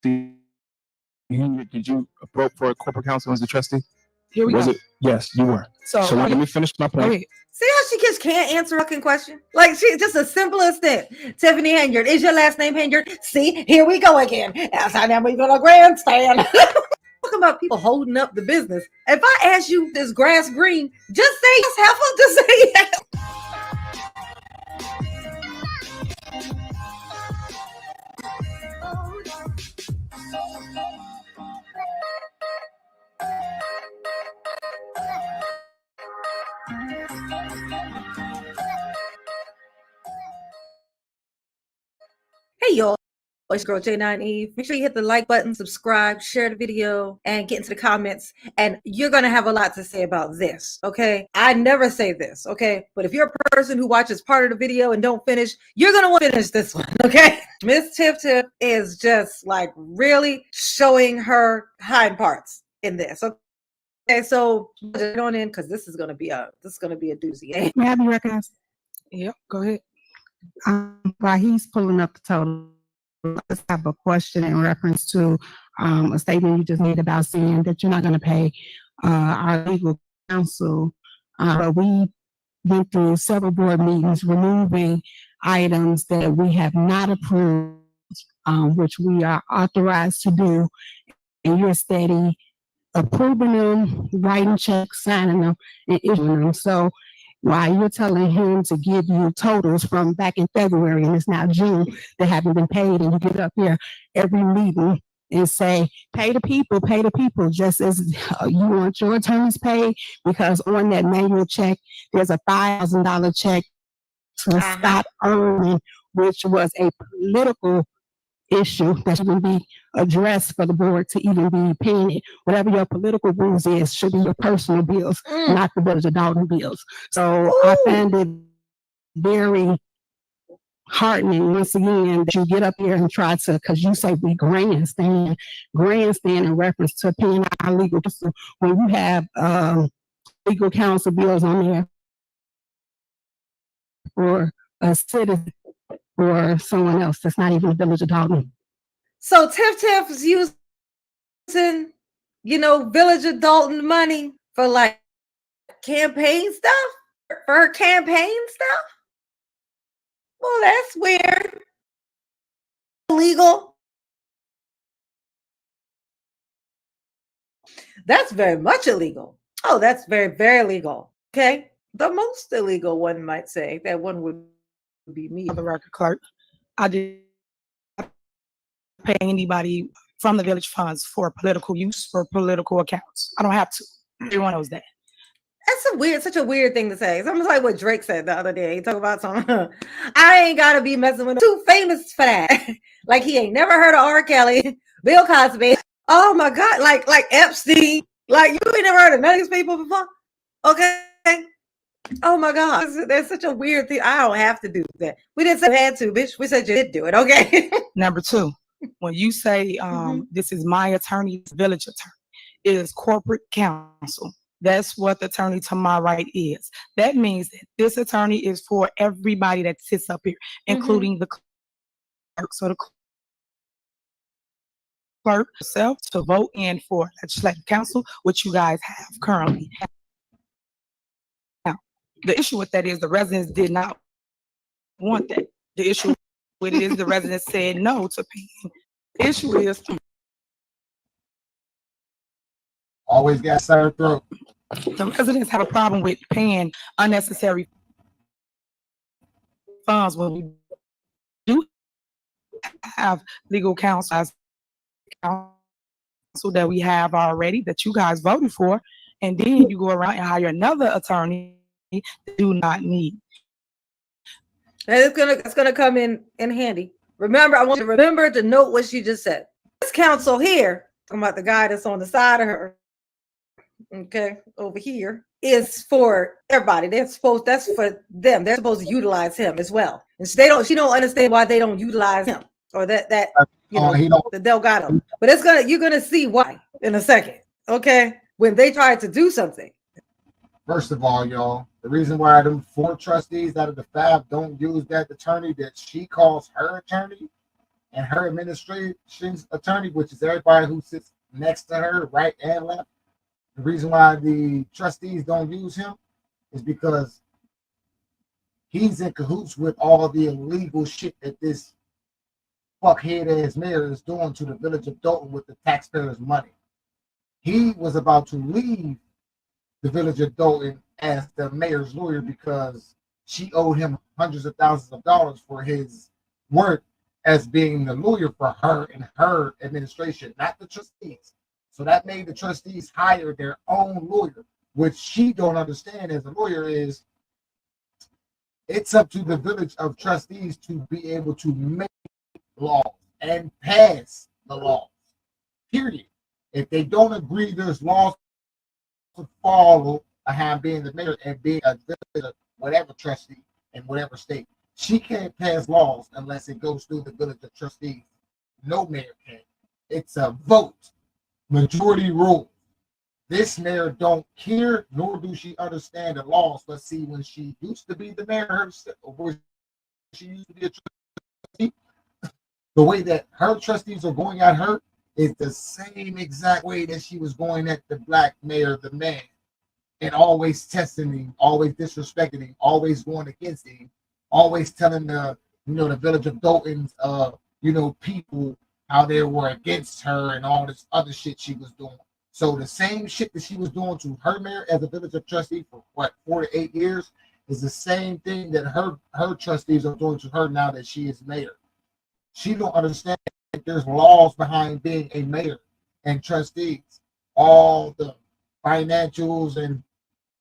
Did you vote for a corporate counsel as a trustee? Here we Was go. it? Yes, you were. So let me finish my point. See how she just can't answer a fucking question? Like, she just the simplest thing. Tiffany Henyard. Is your last name Henyard? See, here we go again. That's how now we're going to grandstand. Talking about people holding up the business. If I ask you, is grass green? Just say yes, heifer. Just say yes. Hey, y'all. It's girl J9 Eve. Make sure you hit the like button, subscribe, share the video, and get into the comments. And you're going to have a lot to say about this, okay? I never say this, okay? But if you're a person who watches part of the video and don't finish, you're going to want to finish this one, okay? Miss Tiff Tiff is just like really showing her hind parts in this, okay? So get on in because this is going to be a doozy. May I be recognized? Yep, go ahead. While he's pulling up the total, I just have a question in reference to a statement you just made about saying that you're not going to pay our legal counsel. But we went through several board meetings removing items that we have not approved, which we are authorized to do, and you're steady approving them, writing checks, signing them, and issuing them. So while you're telling him to give you totals from back in February and it's now June that haven't been paid, and you get up here every meeting and say, pay the people, just as you want your attorneys paid, because on that manual check, there's a $5,000 check to Scott Irwin, which was a political issue that should be addressed for the board to even be paying it. Whatever your political rules is should be your personal bills, not the Village of Dolton bills. So I find it very heartening once again that you get up here and try to, because you say we grandstand in reference to paying our legal counsel when you have legal counsel bills on there for a citizen or someone else that's not even the Village of Dolton. So Tiff Tiff's using, Village of Dolton money for like campaign stuff? For her campaign stuff? Well, that's weird. Illegal. That's very much illegal. Oh, that's very, very legal. Okay. The most illegal, one might say. That one would be me. The record clerk. I did not pay anybody from the village funds for political use or political accounts. I don't have to. Everyone knows that. That's such a weird thing to say. It's almost like what Drake said the other day. He talked about something. I ain't gotta be messing with too famous for that. Like he ain't never heard of R. Kelly, Bill Cosby. Oh my God, like Epstein. Like you ain't never heard of none of these people before. Okay. Oh my God, that's such a weird thing. I don't have to do that. We didn't say you had to, bitch. We said you did do it. Okay. Number two, when you say this is my attorney, village attorney, it is corporate counsel. That's what the attorney to my right is. That means that this attorney is for everybody that sits up here, including the clerk. So the clerk herself to vote in for legislative council, which you guys have currently. Now, the issue with that is the residents did not want that. The issue with it is the residents said no to paying. The issue is always got served through. The residents have a problem with paying unnecessary funds when we do have legal counsel that we have already that you guys voted for, and then you go around and hire another attorney that do not need. And it's gonna come in handy. Remember, I want you to remember to note what she just said. This counsel here, talking about the guy that's on the side of her, okay, over here, is for everybody. That's for them. They're supposed to utilize him as well. And she don't understand why they don't utilize him, or that they'll got him. But you're gonna see why in a second, okay? When they try to do something. First of all, y'all, the reason why them 4 trustees out of the 5 don't use that attorney that she calls her attorney and her administration's attorney, which is everybody who sits next to her, right and left. The reason why the trustees don't use him is because he's in cahoots with all the illegal shit that this fuckhead ass mayor is doing to the village of Dolton with the taxpayers' money. He was about to leave the village of Dolton as the mayor's lawyer because she owed him hundreds of thousands of dollars for his work as being the lawyer for her and her administration, not the trustees. So that made the trustees hire their own lawyer, which she don't understand as a lawyer is it's up to the village of trustees to be able to make laws and pass the laws. Period. If they don't agree, there's laws to follow behind being the mayor and being a village, whatever trustee in whatever state. She can't pass laws unless it goes through the village of trustees. No mayor can. It's a vote, majority rule. This mayor don't care, nor do she understand the laws. But see, when she used to be the mayor herself, or she used to be a trustee, the way that her trustees are going at her is the same exact way that she was going at the black mayor, the man, and always testing him, always disrespecting him, always going against him, always telling the the village of Dolton's people how they were against her and all this other shit she was doing. So the same shit that she was doing to her mayor as a village of trustee for 4 to 8 years is the same thing that her trustees are doing to her now that she is mayor. She don't understand that there's laws behind being a mayor and trustees. All the financials and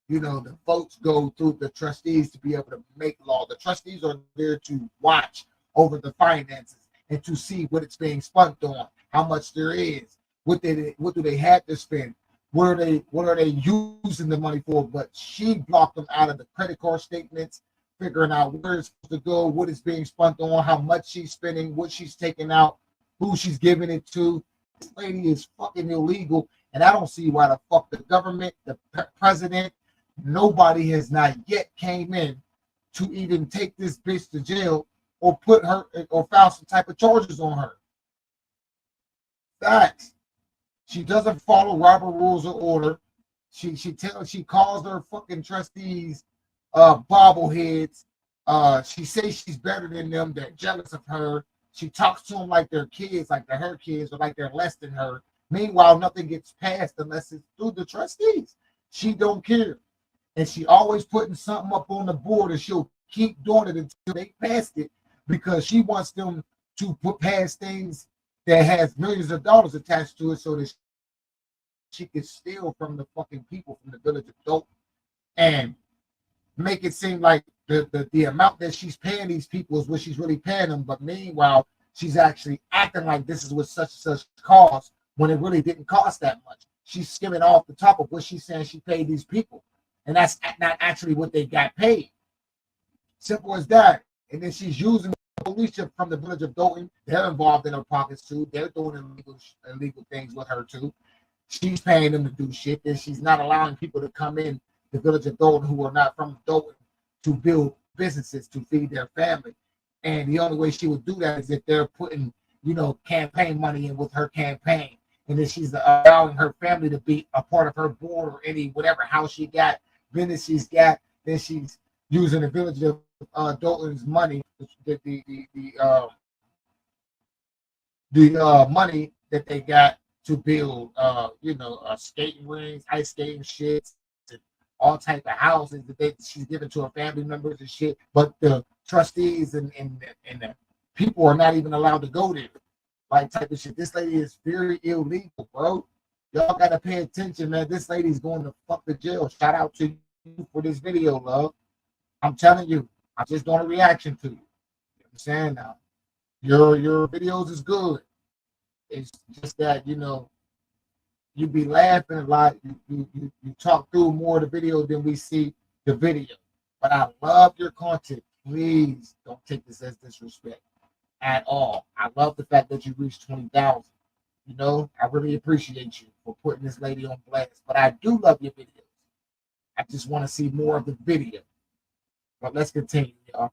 the votes go through the trustees to be able to make law. The trustees are there to watch over the finances and to see what it's being spent on, how much there is, what do they have to spend, what are they using the money for. But she blocked them out of the credit card statements, figuring out where it's supposed to go, what it's being spent on, how much she's spending, what she's taking out, who she's giving it to. This lady is fucking illegal, and I don't see why the fuck the government, the president, nobody has not yet came in to even take this bitch to jail or put her or file some type of charges on her. Facts. She doesn't follow Robert rules of order. She calls her fucking trustees bobbleheads. She says she's better than them. They're jealous of her. She talks to them like they're kids, like they're her kids, or like they're less than her. Meanwhile, nothing gets passed unless it's through the trustees. She don't care. And she always putting something up on the board, and she'll keep doing it until they pass it because she wants them to put past things that has millions of dollars attached to it so that she can steal from the fucking people from the village of Dolton and make it seem like the amount that she's paying these people is what she's really paying them. But meanwhile, she's actually acting like this is what such and such costs when it really didn't cost that much. She's skimming off the top of what she's saying she paid these people. And that's not actually what they got paid. Simple as that. And then she's using the police from the village of Dolton. They're involved in her pockets too. They're doing illegal things with her too. She's paying them to do shit. And she's not allowing people to come in the village of Dolton who are not from Dolton to build businesses to feed their family. And the only way she would do that is if they're putting, campaign money in with her campaign. And then she's allowing her family to be a part of her board or any whatever house she got, business she's got. Then she's using the village of Dolton's money, the money that they got to build, skating rings, ice skating shit, and all type of houses that she's giving to her family members and shit. But the trustees and the people are not even allowed to go there. Like type of shit. This lady is very illegal, bro. Y'all gotta pay attention, man. This lady's going to fuck the jail. Shout out to you for this video, love. I'm telling you, I'm just doing a reaction to you. You understand now? Your videos is good. It's just that you be laughing a lot. You talk through more of the video than we see the video. But I love your content. Please don't take this as disrespect at all. I love the fact that you reached 20,000. I really appreciate you for putting this lady on blast. But I do love your videos. I just want to see more of the video. But let's continue, y'all.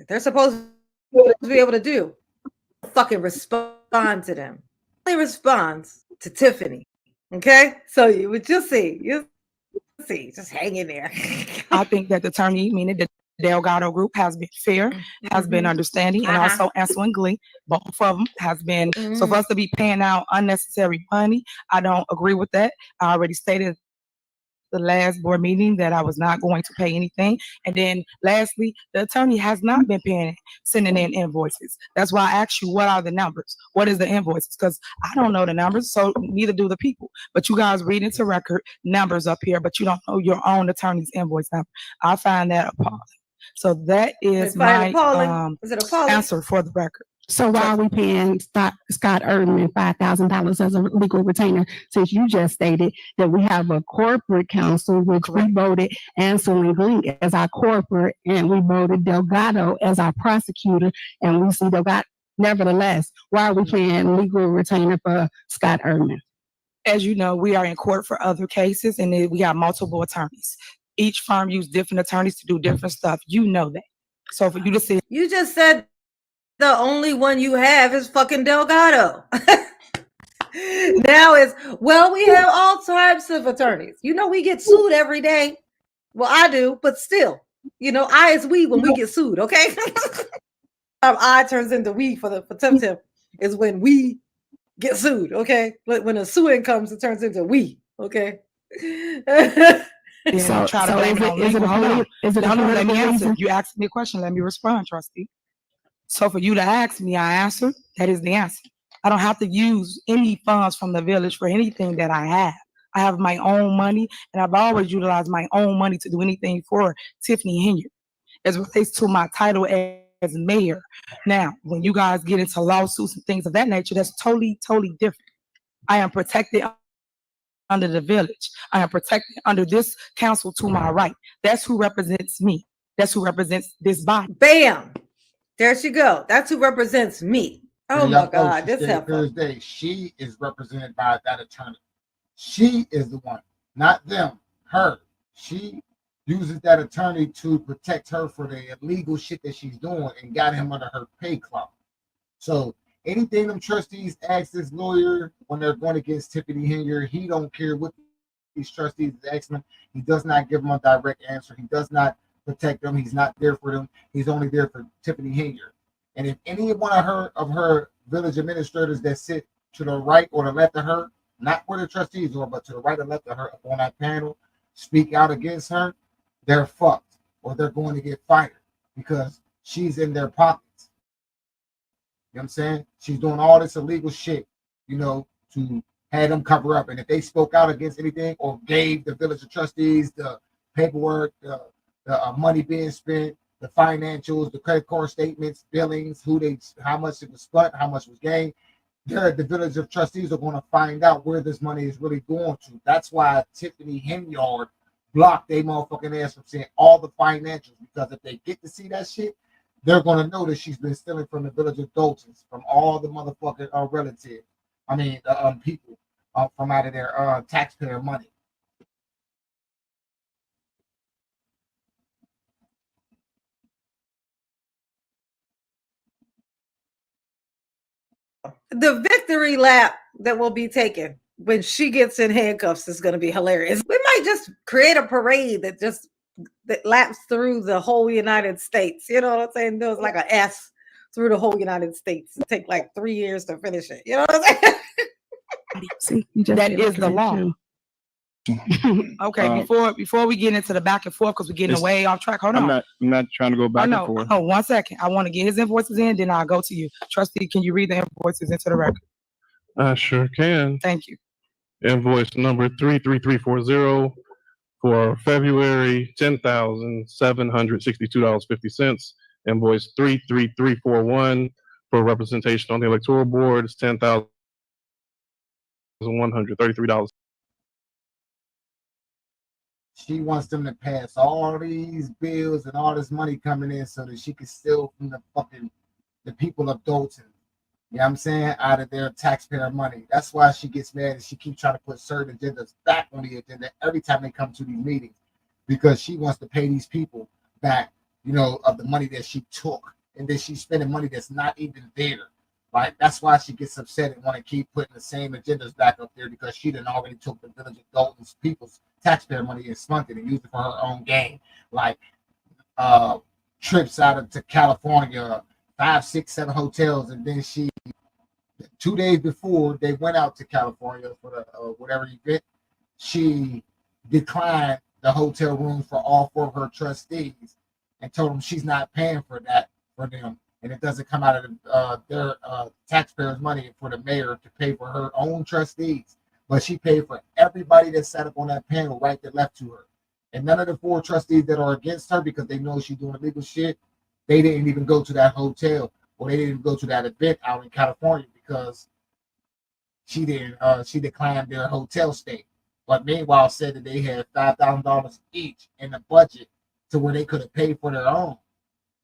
they're supposed to be able to do. Fucking respond to them. Only responds to Tiffany. Okay, so you would just see, just hang in there. I think that the attorney, meaning the Delgado group, has been fair, has been understanding, and also answering. Both of them has been. So for us to be paying out unnecessary money, I don't agree with that. I already stated the last board meeting that I was not going to pay anything. And then lastly, the attorney has not been sending in invoices. That's why I asked you, what are the numbers? What is the invoices? Because I don't know the numbers, so neither do the people. But you guys read into record numbers up here, but you don't know your own attorney's invoice number. I find that appalling. So that is my answer for the record. So why are we paying Scott Erdman $5,000 as a legal retainer, since you just stated that we have a corporate counsel, which we voted Anselin Green as our corporate, and we voted Delgado as our prosecutor, and we see Delgado. Nevertheless, why are we paying legal retainer for Scott Erdman? As you know, we are in court for other cases, and we got multiple attorneys. Each firm uses different attorneys to do different stuff. You know that. So for you to say, you just said the only one you have is fucking Delgado. Now it's, well, we have all types of attorneys. You know, we get sued every day. Well, I do, but still, you know, I is we when we get sued, okay? I turns into we for Tim Tim is when we get sued, okay? When a suing comes, it turns into we, okay? So try to blame it on legal. Let me answer. You asked me a question, let me respond, trustee. So for you to ask me, I answered. That is the answer. I don't have to use any funds from the village for anything that I have. I have my own money, and I've always utilized my own money to do anything for Tiffany Henyard as relates to my title as mayor. Now, when you guys get into lawsuits and things of that nature, that's totally different. I am protected under the village. I am protected under this council to my right. That's who represents me. That's who represents this body. Bam! There she go. That's who represents me. Oh my God, this helpful. She is represented by that attorney. She is the one, not them, her. She uses that attorney to protect her for the illegal shit that she's doing and got him under her pay clout. So anything them trustees ask this lawyer when they're going against Tiffany Henyard, he don't care what these trustees ask him. He does not give them a direct answer. He does not protect them. He's not there for them. He's only there for Tiffany Henyard. And if any one of her village administrators that sit to the right or the left of her, not where the trustees are, but to the right or left of her up on that panel, speak out against her, they're fucked or they're going to get fired because she's in their pockets. You know what I'm saying? She's doing all this illegal shit, you know, to have them cover up. And if they spoke out against anything or gave the village of trustees the paperwork, the money being spent, the financials, the credit card statements, billings, how much it was spent, how much was gained, the village of trustees are going to find out where this money is really going to. That's why Tiffany Henyard blocked their motherfucking ass from seeing all the financials, because if they get to see that shit, they're going to know that she's been stealing from the village of Doltons, from all the motherfucking relatives. I mean, people from out of their taxpayer money. The victory lap that will be taken when she gets in handcuffs is going to be hilarious. We might just create a parade that laps through the whole United States. You know what I'm saying? There's like an S through the whole United States. It take like 3 years to finish it. You know what I'm saying? That is the law. Okay, before we get into the back and forth, because we're getting way off track. Hold on. I'm not trying to go back and forth. Oh, 1 second. I want to get his invoices in, then I'll go to you. Trustee, can you read the invoices into the record? I sure can. Thank you. Invoice number 33340 for February, $10,762.50. Invoice 33341 for representation on the electoral board is $10,133. She wants them to pass all these bills and all this money coming in so that she can steal from the people of Dolton. You know what I'm saying? Out of their taxpayer money. That's why she gets mad and she keeps trying to put certain agendas back on the agenda every time they come to these meetings, because she wants to pay these people back of the money that she took, and then she's spending money that's not even there. Like, that's why she gets upset and want to keep putting the same agendas back up there, because she done already took the village of Dolton's people's taxpayer money and spent it and used it for her own gain. Like trips out to California, 5, 6, 7 hotels, and then she 2 days before they went out to California for the whatever event, she declined the hotel rooms for all 4 of her trustees and told them she's not paying for that for them, and it doesn't come out of their taxpayers' money for the mayor to pay for her own trustees, but she paid for everybody that sat up on that panel right that left to her. And none of the 4 trustees that are against her, because they know she's doing illegal shit, they didn't even go to that hotel, or they didn't go to that event out in California, because she declined their hotel stay. But meanwhile said that they had $5,000 each in the budget to where they could have paid for their own.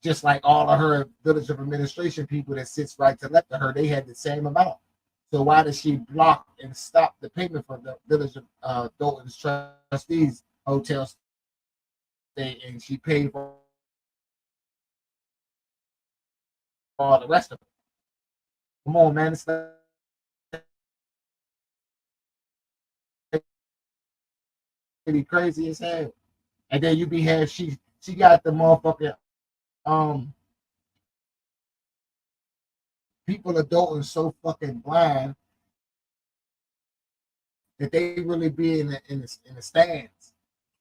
Just like all of her village of administration people that sits right to left of her, they had the same amount. So why does she block and stop the payment for the village of Dolton's trustees hotel stay, and she paid for all the rest of it? Come on, man. It's pretty crazy as hell. And then she got the motherfucking people of Dolton so fucking blind that they really be in the stands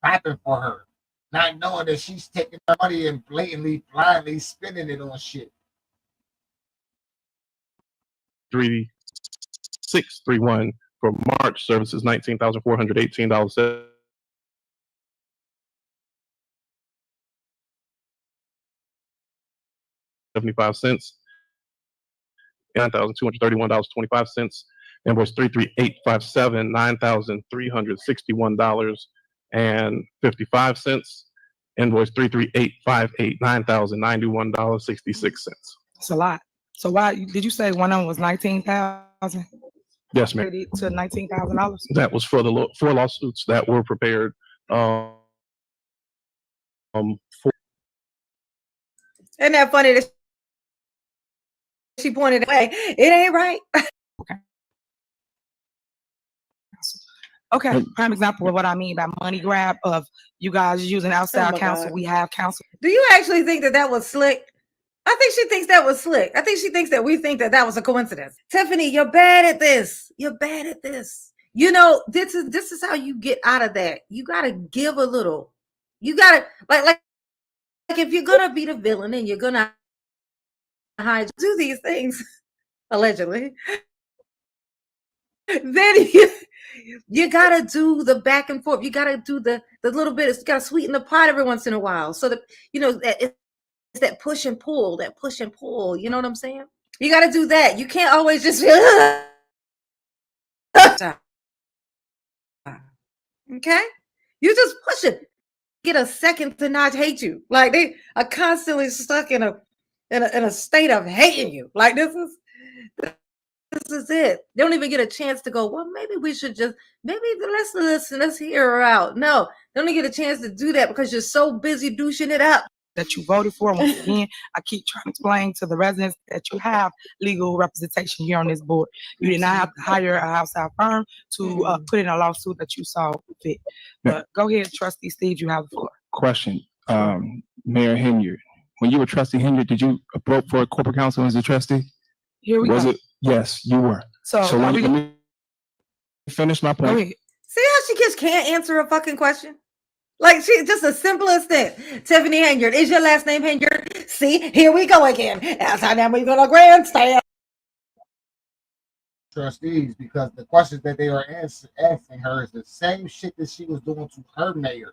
clapping for her, not knowing that she's taking the money and blatantly, blindly spending it on shit. 3631 for March services, $19,418. 75 cents, $9,231.25. Invoice 33857, $9,361.55. Invoice 33858, $9,091.66. It's a lot. So why did you say one of them was 19,000? Yes, ma'am. To $19,000. That was for the 4 lawsuits that were prepared. For Isn't that funny that she pointed away? It ain't right. Okay, prime example of what I mean by money grab of you guys using outside counsel. God. We have counsel. Do you actually think that was slick? I think she thinks that was slick. I think she thinks that we think that was a coincidence. Tiffany, you're bad at this. You're bad at this. This is how you get out of that. You gotta give a little. You gotta like if you're gonna be the villain and you're gonna do these things allegedly, then you gotta do the back and forth. You gotta do the little bit. You gotta sweeten the pot every once in a while, so that it's that push and pull. That push and pull. You know what I'm saying? You gotta do that. You can't always just. Okay, you just push it. Get a second to not hate you. Like, they are constantly stuck in a state of hating you. Like, this is it. They don't even get a chance to go, well, maybe we should let's hear her out. No, they don't even get a chance to do that because you're so busy douching it up. That you voted for. Once again, I keep trying to explain to the residents that you have legal representation here on this board. You did not have to hire a outside firm to put in a lawsuit that you saw fit. But go ahead, Trustee Steve, you have the floor. Question, Mayor Henyard. When you were Trustee Henyard, did you vote for a corporate counsel as a trustee? Here we Was go. it? Yes, you were. So let me finish my point. See how she just can't answer a fucking question? Like, she just the simplest thing. Tiffany Henyard. Is your last name Henyard? See, here we go again. That's how now we're gonna grandstand. Trustees, because the questions that they are asking her is the same shit that she was doing to her mayor,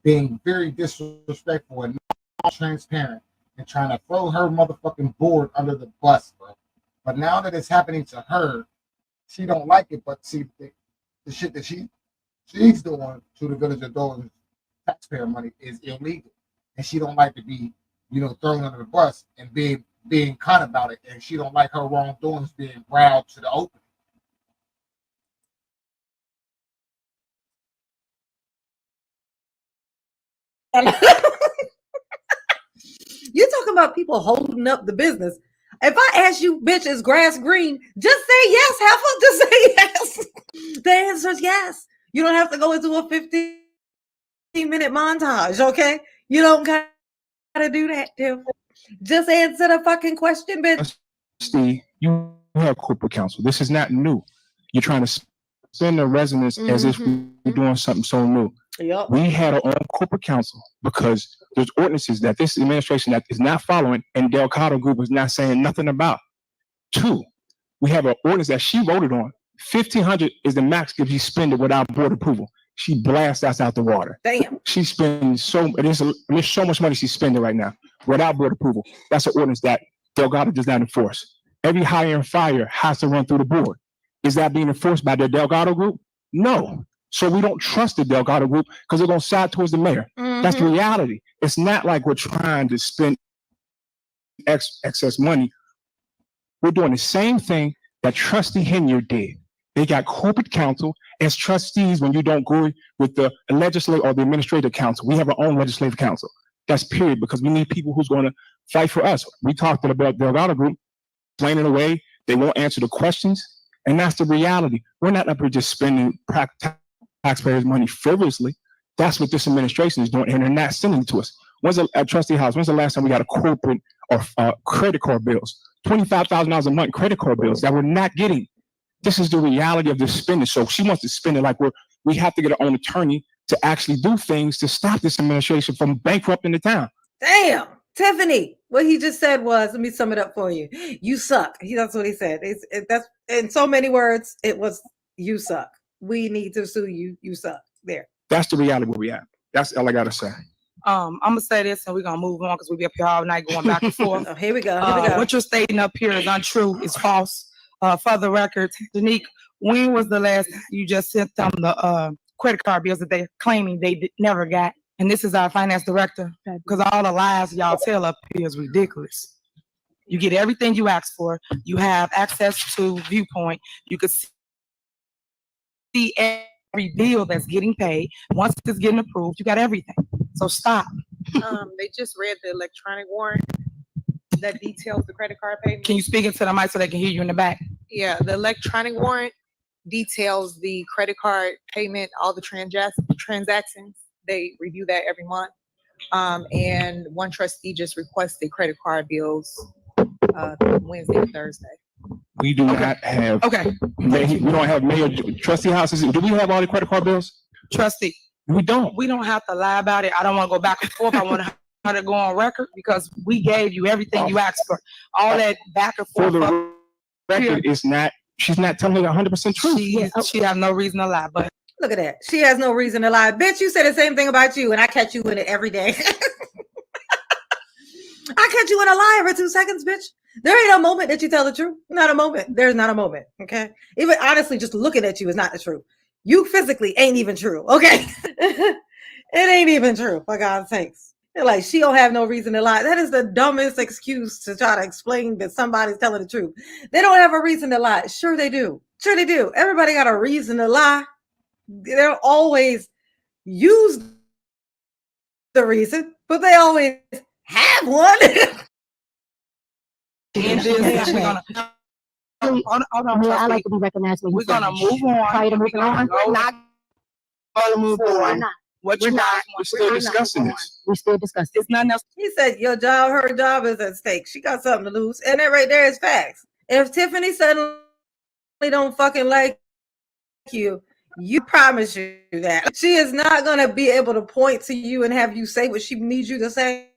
being very disrespectful and not transparent and trying to throw her motherfucking board under the bus, bro. But now that it's happening to her, she don't like it. But see, the shit that she's doing to the village of Dolton taxpayer money is illegal, and she don't like to be, thrown under the bus and being caught about it, and she don't like her wrongdoings being brought to the open. talking about people holding up the business. If I ask you, bitch, is grass green? Just say yes. Heifer, just say yes. The answer is yes. You don't have to go into a 15-minute montage, okay? You don't gotta do that, Tim. Just answer the fucking question, bitch. Steve, you have corporate counsel. This is not new. You're trying to spin the residents as if we're doing something so new. Yep. We had our own corporate counsel because there's ordinances that this administration that is not following, and Delgado Group is not saying nothing about. 2, we have an ordinance that she voted on. 1,500 is the max if you spend it without board approval. She blasts us out the water. Damn. She spends there's so much money she's spending right now without board approval. That's an ordinance that Delgado does not enforce. Every hire and fire has to run through the board. Is that being enforced by the Delgado Group? No. So we don't trust the Delgado Group because they're going to side towards the mayor. That's the reality. It's not like we're trying to spend excess money. We're doing the same thing that Trustee Henyard did. They got corporate counsel as trustees when you don't go with the legislative or the administrative council. We have our own legislative council. That's period, because we need people who's going to fight for us. We talked about Delgado Group, explaining away. They won't answer the questions. And that's the reality. We're not up here just spending taxpayers' money frivolously. That's what this administration is doing, and they're not sending it to us. At Trustee House, when's the last time we got a corporate or credit card bills? $25,000 a month credit card bills that we're not getting. This is the reality of this spending. So she wants to spend it like we have to get our own attorney to actually do things to stop this administration from bankrupting the town. Damn. Tiffany, what he just said was, let me sum it up for you. You suck. That's what he said. That's in so many words, it was you suck. We need to sue you. You suck. There. That's the reality where we at. That's all I got to say. I'm gonna say this and we're gonna move on because we'll be up here all night going back and forth. Oh, here we go. Here we go. What you're stating up here is untrue. It's false. For the record, Danique, when was the last time you just sent them the credit card bills that they're claiming they never got? And this is our finance director, because all the lies y'all tell up here is ridiculous. You get everything you ask for. You have access to Viewpoint. You could see every bill that's getting paid. Once it's getting approved, you got everything. So stop. They just read the electronic warrant that details the credit card payment. Can you speak into the mic so they can hear you in the back? Yeah, the electronic warrant details the credit card payment, all the transactions. They review that every month. And one trustee just requested credit card bills Wednesday and Thursday. We do not have. Okay. We don't have mayor trustee houses. Do we have all the credit card bills? Trustee. We don't. We don't have to lie about it. I don't want to go back and forth. I want to go on record because we gave you everything you asked for. All that back and For forth. the record, it's not. She's not telling it 100% true. She has no reason to lie. But Look at that. She has no reason to lie. Bitch, you say the same thing about you, and I catch you in it every day. I catch you in a lie every 2 seconds, bitch. There ain't a moment that you tell the truth. Not a moment. There's not a moment. Okay. Even honestly, just looking at you is not the truth. You physically ain't even true. Okay. It ain't even true, for God's sakes. They're like, she don't have no reason to lie. That is the dumbest excuse to try to explain that somebody's telling the truth. They don't have a reason to lie. Sure they do. Sure they do. Everybody got a reason to lie. They'll always use the reason, but they always have one. Hold on, I like to be recognized. we're gonna move on. Prior to moving on, we're not gonna move on. What you got? We're still discussing this. we still discussing. It's nothing else. He said, your job, her job is at stake. She got something to lose. And that right there is facts. If Tiffany suddenly don't fucking like you, you promise you that. She is not going to be able to point to you and have you say what she needs you to say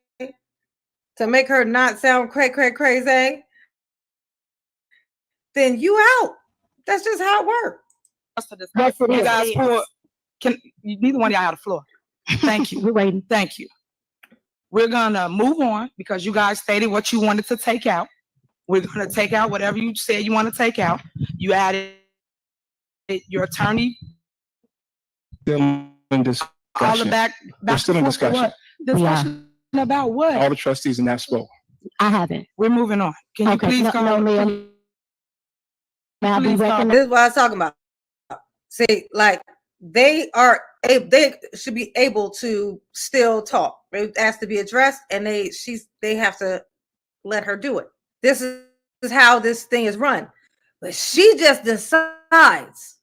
to make her not sound crazy. Then you out. That's just how it works. Yes, it You is. guys neither one of y'all have the floor. Thank you. We're waiting. Thank you. We're gonna move on because you guys stated what you wanted to take out. We're gonna take out whatever you said you want to take out. You added your attorney. Still in discussion. All the back We're still in and forth. discussion. What? Discussion about what? All the trustees in that spoke. I haven't. We're moving on. Can you please call? No, ma'am. May I be Please call. recognized? This is what I was talking about. See, like they are they should be able to still talk. It has to be addressed, and they have to let her do it. This is how this thing is run. But she just decides.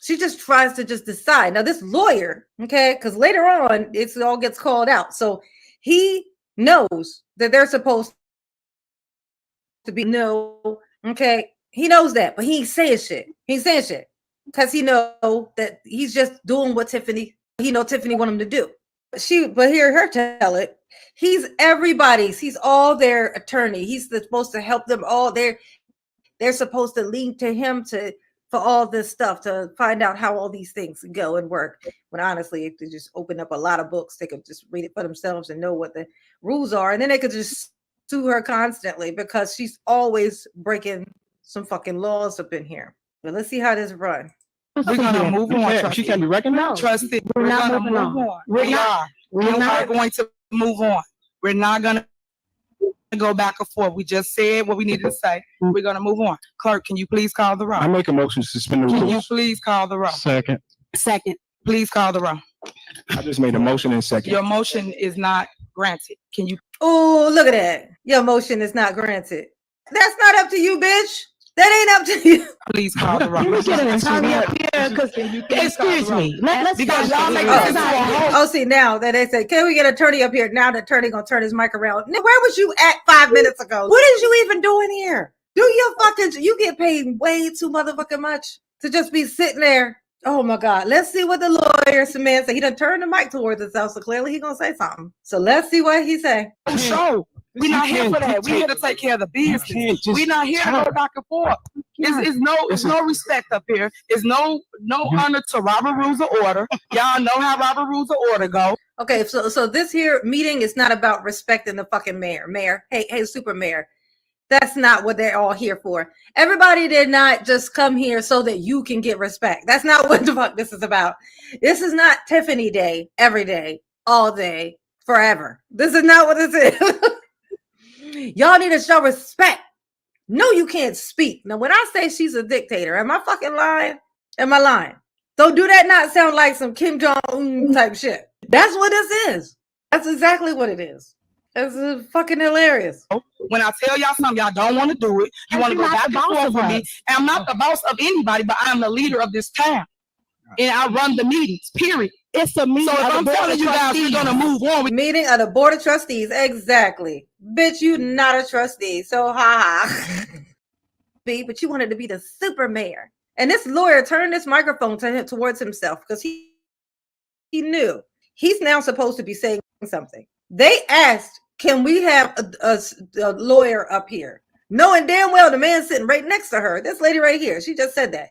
She just tries to just decide. Now, this lawyer, okay, because later on, it all gets called out. So he knows that they're supposed to be no, okay. He knows that, but he ain't saying shit. He ain't saying shit because he know that he's just doing what Tiffany want him to do. But hear her tell it. He's everybody's. He's all their attorney. He's supposed to help them all. They're supposed to lean to him for all this stuff, to find out how all these things go and work. When honestly, if they just open up a lot of books, they could just read it for themselves and know what the rules are, and then they could just sue her constantly because she's always breaking some fucking laws up in here. But let's see how this run. We're gonna move on. She can't be recognized. Trustee, We're we're not gonna moving move on. on. We're We not- are. We're We not are going to move on. We're not gonna go back and forth. We just said what we needed to say. We're gonna move on. Clerk, can you please call the I roll? make a motion to suspend the Can you rules. please call the roll? Second. Second. Please call the roll. I just made a motion in second. Your motion is not granted. Can you Oh, look at that. Your motion is not granted. That's not up to you, bitch. That ain't up to you. please call the roll? Can we get an attorney up here? Because, Can you please call the excuse roll? me, let's Because stop y'all this. make Oh. this into a whole. Oh, see, now that they say, can we get an attorney up here? Now the attorney gonna turn his mic around. Now, where was you at 5 minutes ago? What is you even doing here? You get paid way too motherfucking much to just be sitting there. Oh my God. Let's see what the lawyer man said. He done turned the mic towards himself, so clearly he gonna say something. So let's see what he say. Show. We're not here for that. We're here to take care of the business. We're not here to go back and forth. It's no respect up here. It's no honor to Robert Rules of Order. Y'all know how Robert Rules of Order go. Okay, so this here meeting is not about respecting the fucking mayor. Hey, super mayor. That's not what they're all here for. Everybody did not just come here so that you can get respect. That's not what the fuck this is about. This is not Tiffany Day, every day, all day, forever. This is not what this is. Y'all need to show respect. No, you can't speak. Now, when I say she's a dictator, am I fucking lying? Am I lying? So do that not sound like some Kim Jong-un type shit? That's what this is. That's exactly what it is. It's fucking hilarious. When I tell y'all something, y'all don't want to do it. You want to go You're not back the and boss forth of with me. us. And I'm not the boss of anybody, but I'm the leader of this town. And I run the meetings, period. It's a meeting. So if of the I'm Board of telling you guys we're Trustees. gonna move on, Meeting of the Board of Trustees. Exactly. Bitch, you not a trustee. So ha. But you wanted to be the super mayor. And this lawyer turned this microphone towards himself because he knew he's now supposed to be saying something. They asked, can we have a lawyer up here? Knowing damn well the man sitting right next to her, this lady right here, she just said that.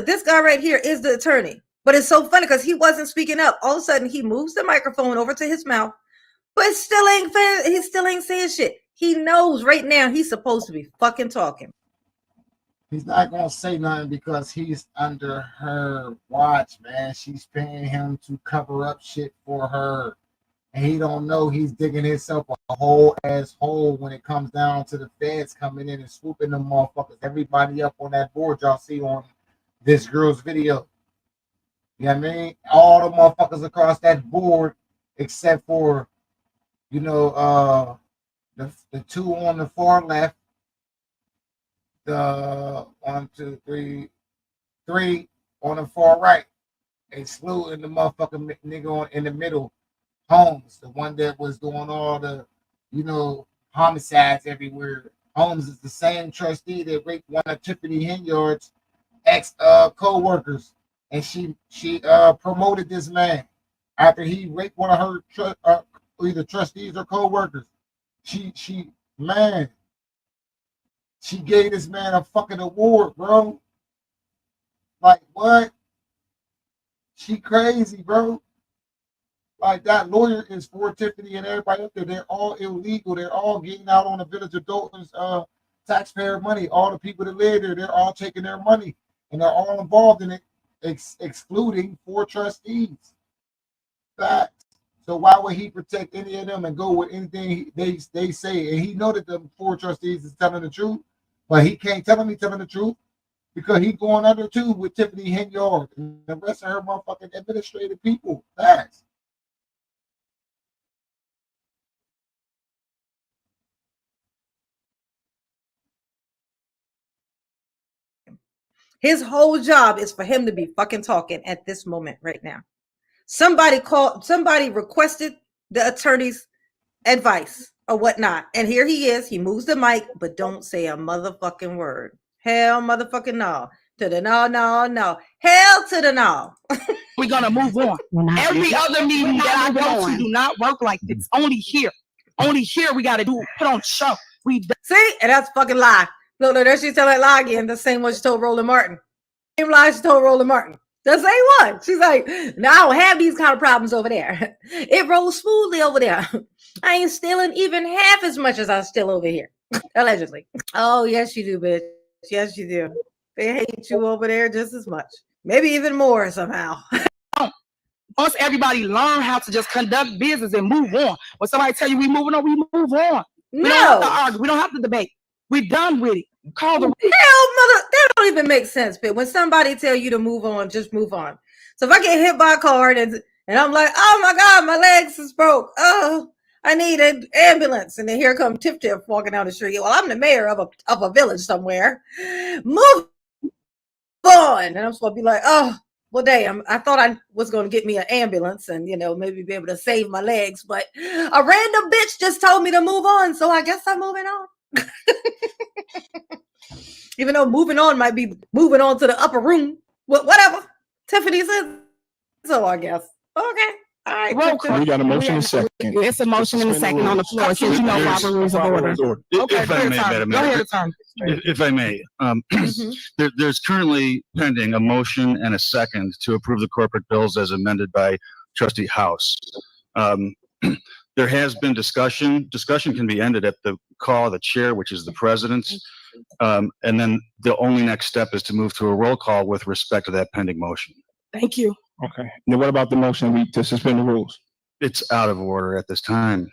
This guy right here is the attorney. But it's so funny because he wasn't speaking up. All of a sudden, he moves the microphone over to his mouth, but he still ain't saying shit. He knows right now he's supposed to be fucking talking. He's not gonna say nothing because he's under her watch, man. She's paying him to cover up shit for her. And he don't know he's digging himself a whole ass hole when it comes down to the feds coming in and swooping them motherfuckers. Everybody up on that board y'all see on this girl's video. You know what I mean? All the motherfuckers across that board, except for, the two on the far left, the 1, 2, 3, 3 on the far right, excluding the motherfucking nigga in the middle, Holmes, the one that was doing all the, homicides everywhere. Holmes is the same trustee that raped one of Tiffany Henyard's ex co-workers, and she promoted this man after he raped one of her either trustees or co-workers. She gave this man a fucking award, bro. Like, what? She crazy, bro. Like, that lawyer is for Tiffany and everybody up there. They're all illegal. They're all getting out on the village of Dolton's taxpayer money. All the people that live there, they're all taking their money. And they're all involved in it, excluding 4 trustees. Facts. So why would he protect any of them and go with anything they say? And he know that the 4 trustees is telling the truth, but he can't tell them he's telling the truth because he going under too with Tiffany Henyard and the rest of her motherfucking administrative people. Facts. His whole job is for him to be fucking talking at this moment right now. Somebody requested the attorney's advice or whatnot. And here he is. He moves the mic, but don't say a motherfucking word. Hell motherfucking no. To the no, no, no. Hell to the no. We're gonna move on. Every other meeting that I go to do not work like this. Only here. Only here we gotta put on a show. See? And that's fucking lie. No, there she's telling that lie again. The same one she told Roland Martin. Same lie she told Roland Martin. The same one. She's like, no, I don't have these kind of problems over there. It rolls smoothly over there. I ain't stealing even half as much as I steal over here. Allegedly. Oh, yes, you do, bitch. Yes, you do. They hate you over there just as much. Maybe even more somehow. Once everybody learn how to just conduct business and move on. When somebody tell you we moving on, we move on. We don't have to argue. We don't have to debate. We're done with it. Call the hell, mother. That don't even make sense, but when somebody tell you to move on, just move on. So if I get hit by a car and I'm like, oh my God, my legs is broke. Oh, I need an ambulance. And then here come Tip walking down the street. Well, I'm the mayor of a village somewhere. Move on. And I'm supposed to be like, oh, well, damn, I thought I was going to get me an ambulance and, maybe be able to save my legs. But a random bitch just told me to move on. So I guess I'm moving on. Even though moving on might be moving on to the upper room. Whatever. Tiffany said so, I guess. Okay. All right. We got a motion and a second. It's a motion and a second on the floor. Since you know Robert rules of order. Okay, If I may, Madam go ahead, Mayor, attorney. if I may, there's currently pending a motion and a second to approve the corporate bills as amended by Trustee House. There has been discussion. Discussion can be ended at the call of the chair, which is the president. And then the only next step is to move to a roll call with respect to that pending motion. Thank you. Okay. Now what about the motion to suspend the rules? It's out of order at this time.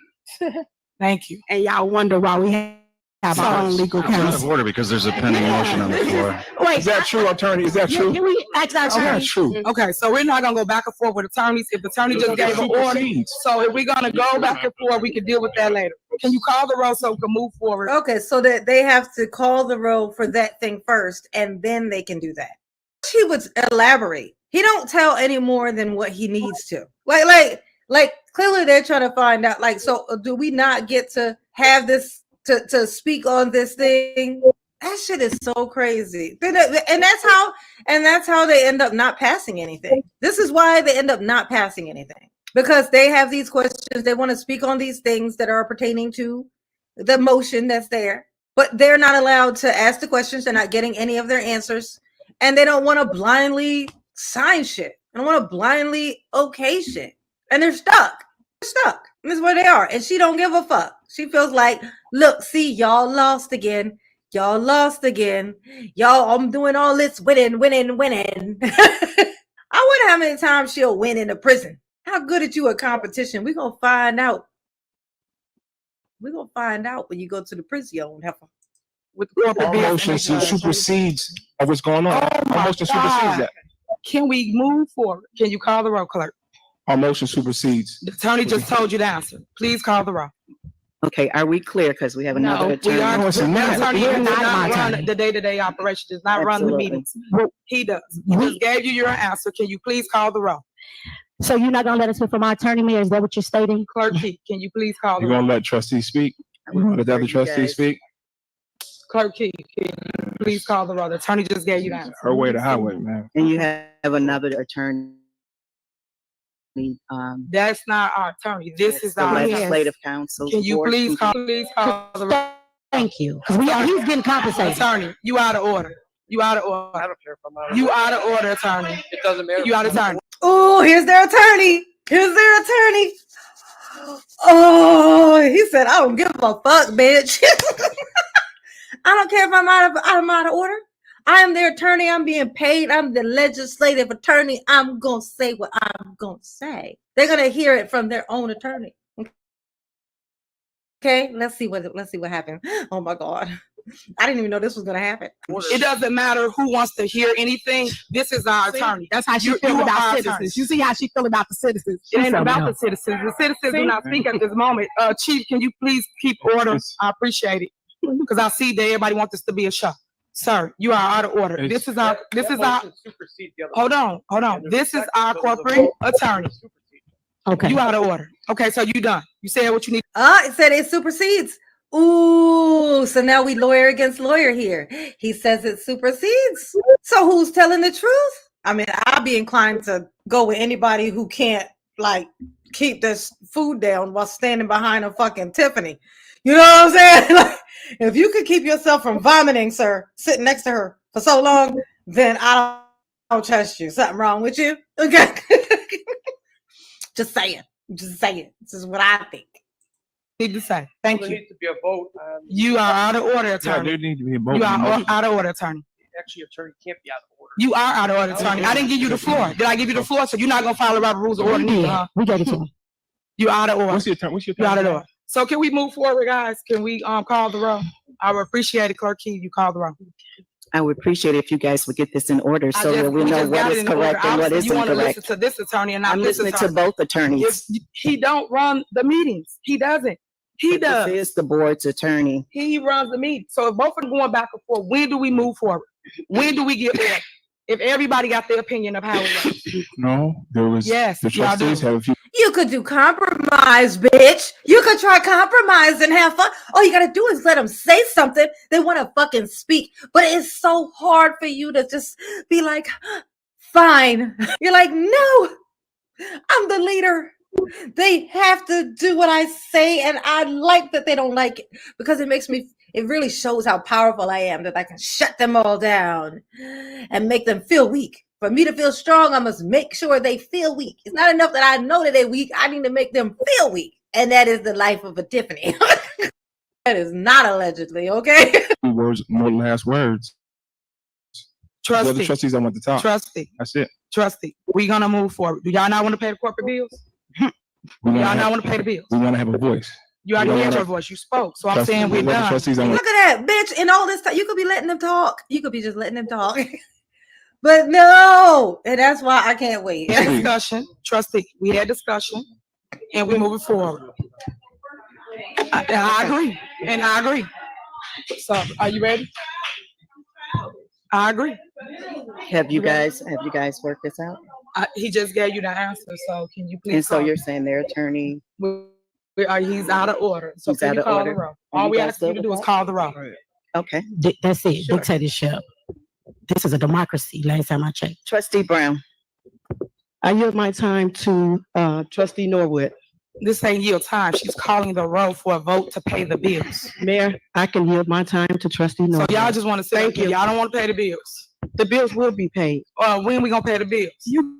Thank you. And y'all wonder why we have our own legal It's out of counsel. order because there's a pending motion on the floor. Wait, Is that true, attorney? Is that true? Can we ask our Oh, attorney? that's true. Okay, so we're not gonna go back and forth with attorneys. If the attorney just gave an order, so if we're gonna go back and forth, we can deal with that later. Can you call the roll so we can move forward? Okay, so that they have to call the roll for that thing first, and then they can do that. He would elaborate. He don't tell any more than what he needs to. Like clearly they're trying to find out. Like, so do we not get to have this to speak on this thing? That shit is so crazy. And that's how they end up not passing anything. This is why they end up not passing anything. Because they have these questions, they want to speak on these things that are pertaining to the motion that's there, but they're not allowed to ask the questions. They're not getting any of their answers, and they don't want to blindly sign shit. They don't want to blindly okay shit, and they're stuck. They're stuck. And this is where they are, and she don't give a fuck. She feels like, look, see, y'all lost again. Y'all lost again. Y'all, I'm doing all this winning. I wonder how many times she'll win in the prison. How good at you at competition? We're gonna find out. We're gonna find out when you go to the prison, heifer. With corporate Our business. motion supersedes of what's going on. Oh Our motion my supersedes God. that. Can we move forward? Can you call the roll, clerk? Our motion supersedes. The attorney just told you the answer. Please call the roll. Okay, are we clear? Because we have another We attorney. are. No, it's The not. attorney We're does not not my run attorney. the day-to-day operation, does not run the Absolutely. meetings. He does. He just gave you your answer. Can you please call the roll? So you're not gonna let us hear from our attorney, Mayor? Is that what you're stating? Clerk Key, can you please call the You're roll? gonna let trustees speak? We're gonna let the other You trustees guys- speak? Clerk Key, can you please call the roll? The attorney just gave you the answer. Her way to highway, man. And you have another attorney. That's not our attorney. This is the our attorney. legislative council. Can you please call the roll? Thank you. 'Cause he's getting compensated. Attorney, you out of order. You out of order. I don't care if I'm out. You out of order, attorney. It doesn't matter. You out of attorney. Oh, here's their attorney. Here's their attorney. Oh, he said, I don't give a fuck, bitch. I don't care if I'm out of order. I am their attorney. I'm being paid. I'm the legislative attorney. I'm going to say what I'm going to say. They're going to hear it from their own attorney. Okay, let's see what happens. Oh my God. I didn't even know this was gonna happen. It doesn't matter who wants to hear anything. This is our attorney. That's how she You- feel you are about our citizens. attorney. You see how she feel about the citizens. It ain't She's about something the citizens. The citizens do not speak at this moment. Chief, can you please keep order? I appreciate it. Because I see that everybody wants this to be a show. Sir, you are out of order. This is our, hold on. This is our corporate attorney. Okay. You out of order. Okay, so you done. You said what you need. It said it supersedes. Ooh, so now we lawyer against lawyer here. He says it supersedes. So who's telling the truth? I mean, I'd be inclined to go with anybody who can't like keep this food down while standing behind a fucking Tiffany. You know what I'm saying? Like, if you could keep yourself from vomiting, sir, sitting next to her for so long, then I don't trust you. Something wrong with you? Okay. Just saying. This is what I think. Need to say. Thank There you. needs to be a vote. You are out of order, Yeah, attorney. there need to be a vote. You are out of order, attorney. Actually, attorney can't be out of order. You are out of order, attorney. I didn't give you the floor. Did I give you the floor? So you're not gonna follow Robert rules of order, neither, huh? We gave it to him. You out of order. What's your turn? You out of order. So can we move forward, guys? Can we call the roll? I would appreciate it, Clerk Key. You call the roll. I would appreciate it if you guys would get this in order so that we know what is correct and what You isn't want to listen correct. to this attorney and not I'm this listening to attorney. both attorneys. He don't run the meetings. He doesn't. He does. This is the board's attorney. He runs the meeting. So if both of them going back and forth, when do we move forward? When do we get there? If everybody got their opinion of how it works. No, there was. Yes, The y'all do. trustees have a few. You could do compromise, bitch. You could try compromise and have fun. All you gotta do is let them say something. They want to fucking speak, but it's so hard for you to just be like, fine. You're like, no, I'm the leader. They have to do what I say, and I like that they don't like it because it really shows how powerful I am, that I can shut them all down and make them feel weak. For me to feel strong, I must make sure they feel weak. It's not enough that I know that they're weak. I need to make them feel weak. And that is the life of a Tiffany. That is not allegedly, okay? Words, more last words. The other Trustee, trustees I want to talk. trustee, That's it. trustee. We gonna move forward. Do y'all not want to pay the corporate bills? We Do want y'all to not have, want to pay the bills? we want to have a voice. You already we had wanna- your voice. You spoke. So I'm Trustees- saying we're the other done. Trustees I want. Look at that, bitch. And all this time, you could be letting them talk. You could be just letting them talk. But no. And that's why I can't wait. We had discussion, trustee. We had discussion, and we're moving forward. I agree, and I agree. So, are you ready? I agree. Have you guys worked this out? He just gave you the answer, so can you please? And so call- you're saying their attorney, He's out of order, so He's can out you of call the order. roll? Are All you we guys ask you good to with do is that? call the roll. okay. That's it. Sure. Dictatorship. This is a democracy. Last time I checked. Trustee Brown, I yield my time to trustee Norwood. This ain't your time. She's calling the roll for a vote to pay the bills. Mayor, I can yield my time to trustee So Norwood. y'all just want to say, Thank you. y'all don't want to pay the bills. The bills will be paid. When we gonna pay the bills? You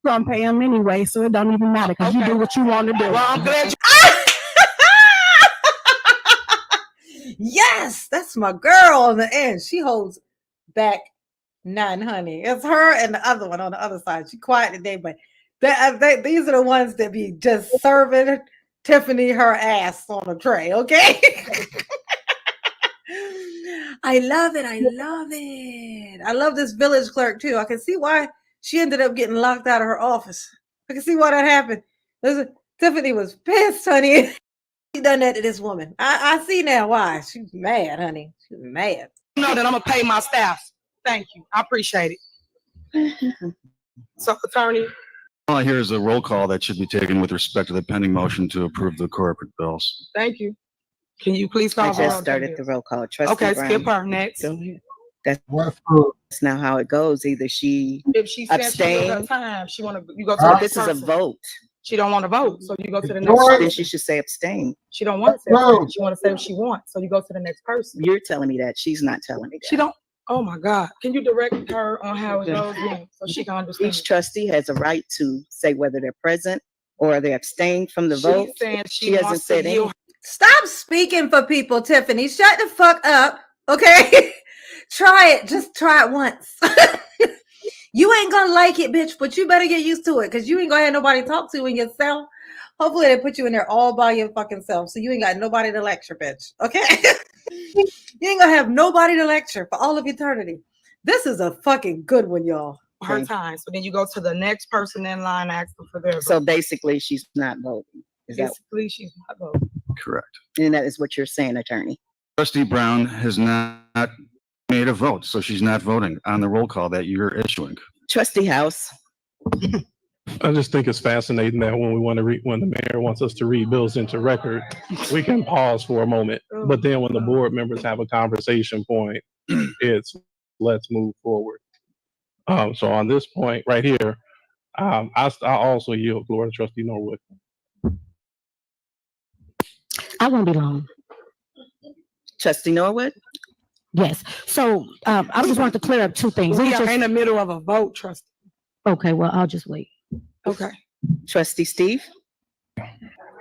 gonna pay them anyway, so it don't even matter because you Okay. do what you want to do. Well, I'm glad you. Yes, that's my girl on the end. She holds back none, honey. It's her and the other one on the other side. She quiet today, but these are the ones that be just serving Tiffany her ass on a tray, okay? I love it. I love it. I love this village clerk too. I can see why she ended up getting locked out of her office. I can see why that happened. Tiffany was pissed, honey. She done that to this woman. I see now why. She's mad, honey. She's mad. You know that I'm gonna pay my staff. Thank you. I appreciate it. So, attorney, All I hear is a roll call that should be taken with respect to the pending motion to approve the corporate bills. thank you. Can you please call I the roll? just started the roll call. Trustee Okay, Brown. skip her next. Go ahead. What food? That's now how it goes. Either she, If she says she Abstain. doesn't have time, she wanna, you go to Huh? the but next this is a person. vote. She don't want to vote, so you go to the next What? Then person. she should say abstain. She don't want to say No. abstain. She want to say what she wants, so you go to the next person. You're telling me that. She's not telling me that. She don't. Oh my God! Can you direct her on how it goes, so she can understand? Each trustee has a right to say whether they're present or they abstain from the vote. She's saying She she hasn't wants said to yield. Stop speaking for people, Tiffany. Shut the fuck up, okay? Try it. Just try it once. You ain't gonna like it, bitch, but you better get used to it because you ain't gonna have nobody to talk to in your cell Hopefully they put you in there all by your fucking self, so you ain't got nobody to lecture, bitch. Okay? You ain't gonna have nobody to lecture for all of eternity. This is a fucking good one, y'all. Her time. So then you go to the next person in line, ask them for their So vote. basically, she's not voting. Is that, Basically, she's not voting. Correct. and that is what you're saying, attorney? Trustee Brown has not made a vote, so she's not voting on the roll call that you're issuing. Trustee House, I just think it's fascinating that when we want to read, when the mayor wants us to read bills into record, we can pause for a moment. But then when the board members have a conversation point, it's let's move forward. So on this point right here, I also yield floor to Trustee Norwood. I won't be long. Trustee Norwood, Yes. So, I just wanted to clear up two things. We It was are just- in the middle of a vote, trustee. Okay, well, I'll just wait. Okay. Trustee Steve,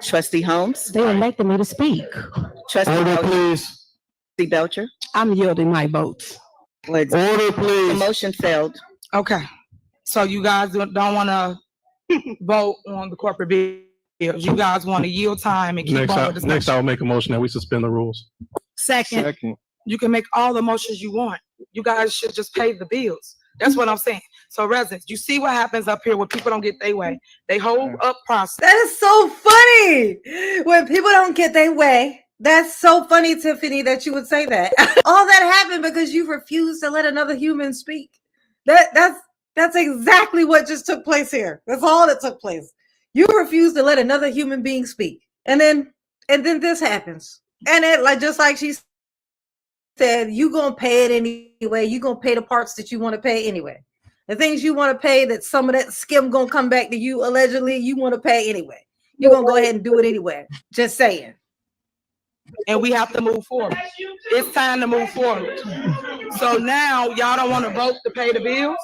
Trustee Holmes, They elected me to speak. Trustee Order, Belcher, please. Trustee Belcher. I'm yielding my votes. Was- Order, The please. motion failed. Okay. So you guys don't want to vote on the corporate bills. You guys want to yield time and keep Next, on with the next, discussion. I'll make a motion that we suspend the rules. Second, you can make all the motions you want. You guys should just pay the bills. That's what I'm saying. So residents, you see what happens up here when people don't get their way. They hold up process. That is so funny. When people don't get their way, that's so funny, Tiffany, that you would say that. All that happened because you refused to let another human speak. That's exactly what just took place here. That's all that took place. You refused to let another human being speak. And then this happens. And it, like, just like she said, you gonna pay it anyway. You gonna pay the parts that you want to pay anyway. The things you want to pay, that some of that skim gonna come back to you allegedly, you want to pay anyway. You're gonna go ahead and do it anyway. Just saying. And we have to move forward. It's time to move forward. So now y'all don't want to vote to pay the bills?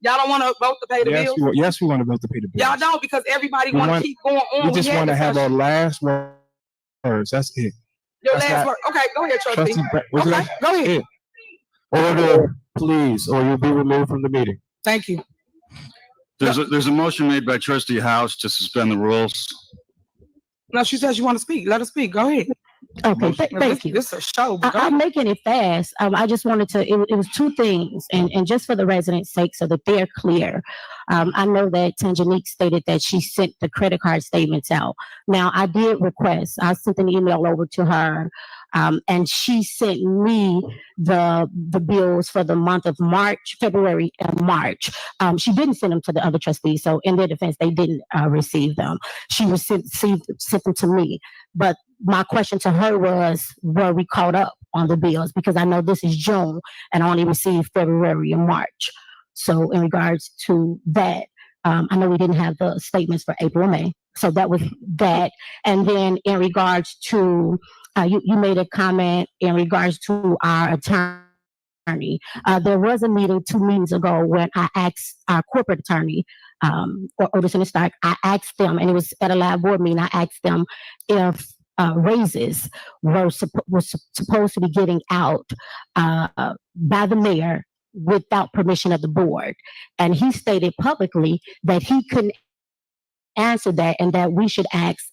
Y'all don't want to vote to pay the bills? Yes, we want to vote to pay the bills. Y'all don't, because everybody We want to want- keep going on. We just had want to have our discussion. last words. That's it. Your that's last not- word. Okay, go ahead, trustee. What's Okay, that? go ahead. Order, please, or you'll be removed from the meeting. Thank you. There's a motion made by Trustee House to suspend the rules. No, she says you want to speak. Let her speak. Go ahead. Okay, thank you. This is a show. but go I'm ahead. making it fast. I just wanted to, it was two things, and just for the residents' sake, so that they're clear. I know that Tanjanique stated that she sent the credit card statements out. Now, I did request, I sent an email over to her, and she sent me the bills for the month of March, February, and March. She didn't send them to the other trustees, so in their defense, they didn't receive them. She sent them to me, but my question to her was, were we caught up on the bills? Because I know this is June and I only received February and March. So in regards to that, I know we didn't have the statements for April and May. So that was that. And then in regards to, you made a comment in regards to our attorney. There was a meeting 2 meetings ago when I asked our corporate attorney, or Otis and Stark, I asked them, and it was at a live board meeting, I asked them if raises were supposed to be getting out by the mayor without permission of the board. And he stated publicly that he couldn't answer that and that we should ask